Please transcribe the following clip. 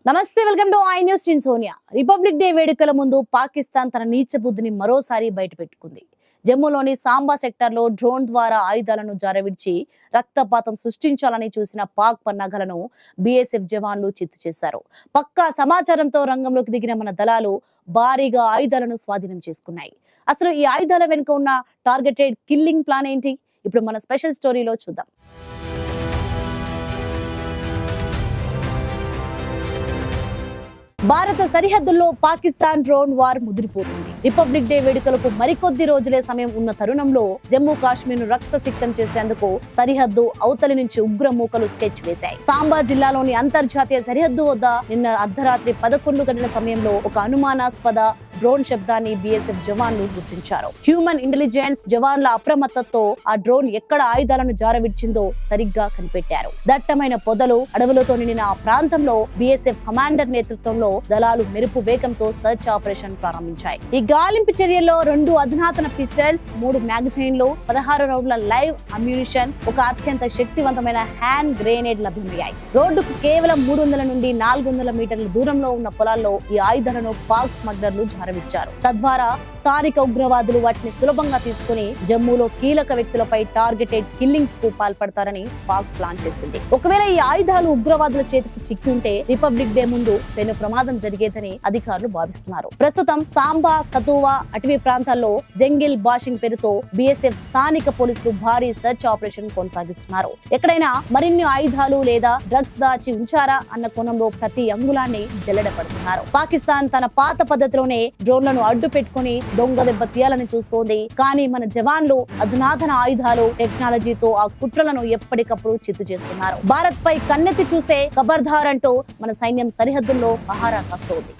నమస్తే, welcome to I news. నేను Sonia. Republic day వేడుకల ముందు పాకిస్తాన్ తన నీచ బుద్ధిని మరోసారి బయటపెట్టుకుంది. జమ్మూలోని సాంబా సెక్టార్లో డ్రోన్ ద్వారా ఆయుధాలను జారవిడ్చి రక్తపాతం సృష్టించాలని చూసిన పాక్ పన్నాగాలను బీఎస్ఎఫ్ జవాన్లు చిత్తు చేశారు. పక్కా సమాచారంతో రంగంలోకి దిగిన మన దళాలు భారీగా ఆయుధాలను స్వాధీనం చేసుకున్నాయి. అసలు ఈ ఆయుధాల వెనుక ఉన్న టార్గెటెడ్ కిల్లింగ్ ప్లాన్ ఏంటి? ఇప్పుడు మన స్పెషల్ స్టోరీలో చూద్దాం. భారత సరిహద్దుల్లో పాకిస్తాన్ డ్రోన్ వార్ ముదిరిపోతుంది. రిపబ్లిక్ డే వేడుకలకు మరికొద్ది రోజులే సమయం ఉన్న తరుణంలో జమ్మూ కాశ్మీర్ ను రక్తసిక్తం చేసేందుకు సరిహద్దు అవతలి నుంచి ఉగ్ర మూకలు స్కెచ్ వేశాయి. సాంబా జిల్లాలోని అంతర్జాతీయ సరిహద్దు వద్ద నిన్న అర్ధరాత్రి 11 గంటల సమయంలో ఒక అనుమానాస్పద డ్రోన్ శబ్దాన్ని బీఎస్ఎఫ్ జవాన్లు గుర్తించారు. హ్యూమన్ ఇంటెలిజెన్స్ జవాన్ల అప్రమత్తతో ఆ డ్రోన్ ఎక్కడ ఆయుధాలను జారవిడ్చిందో సరిగ్గా కనిపెట్టారు. దట్టమైన పొదలు, అడవులతో నిండిన ఆ ప్రాంతంలో బీఎస్ఎఫ్ కమాండర్ నేతృత్వంలో దళాలు మెరుపు వేగంతో సర్చ్ ఆపరేషన్ ప్రారంభించాయి. ఈ గాలింపు చర్యల్లో 2 అధునాతన పిస్టల్స్, 3 మ్యాగజైన్లు, 16 రౌండ్ల లైవ్ అమ్యూనిషన్, ఒక అత్యంత శక్తివంతమైన హ్యాండ్ గ్రెనేడ్ లభ్యమయ్యాయి. రోడ్డుకు కేవలం 300 నుండి 400 మీటర్ల దూరంలో ఉన్న పొలాల్లో ఈ ఆయుధాలను పాక్ స్మగ్లర్లు జారవిచ్చారు. తద్వారా స్థానిక ఉగ్రవాదులు వాటిని సులభంగా తీసుకుని జమ్మూలో కీలక వ్యక్తులపై టార్గెటెడ్ కిల్లింగ్స్ కు పాల్పడతారని పాక్ ప్లాన్ చేసింది. ఒకవేళ ఈ ఆయుధాలు ఉగ్రవాదుల చేతికి చిక్కుంటే రిపబ్లిక్ డే ముందు పెను ప్రమాదం జరిగేదని అధికారులు భావిస్తున్నారు. ప్రస్తుతం సాంబా, కతువా అటవీ ప్రాంతాల్లో జంగిల్ బాషింగ్ పేరుతో బీఎస్ఎఫ్ స్థానిక పోలీసులు భారీ సెర్చ్ ఆపరేషన్ కొనసాగిస్తున్నారు. ఎక్కడైనా మరిన్ని ఆయుధాలు లేదా డ్రగ్స్ దాచి ఉంచారా అన్న కోణంలో ప్రతి అంగుళాన్ని జల్లెడపడుతున్నారు. పాకిస్తాన్ తన పాత పద్ధతిలోనే డ్రోన్లను అడ్డు పెట్టుకుని దొంగ దెబ్బ తీయాలని చూస్తోంది. కానీ మన జవాన్లు అధునాతన ఆయుధాలు, టెక్నాలజీతో ఆ కుట్రలను ఎప్పటికప్పుడు చిత్తు చేస్తున్నారు. భారత్ పై కన్నెత్తి చూస్తే ఖబర్దార్ అంటూ మన సైన్యం సరిహద్దుల్లో పహారా కాస్తోంది.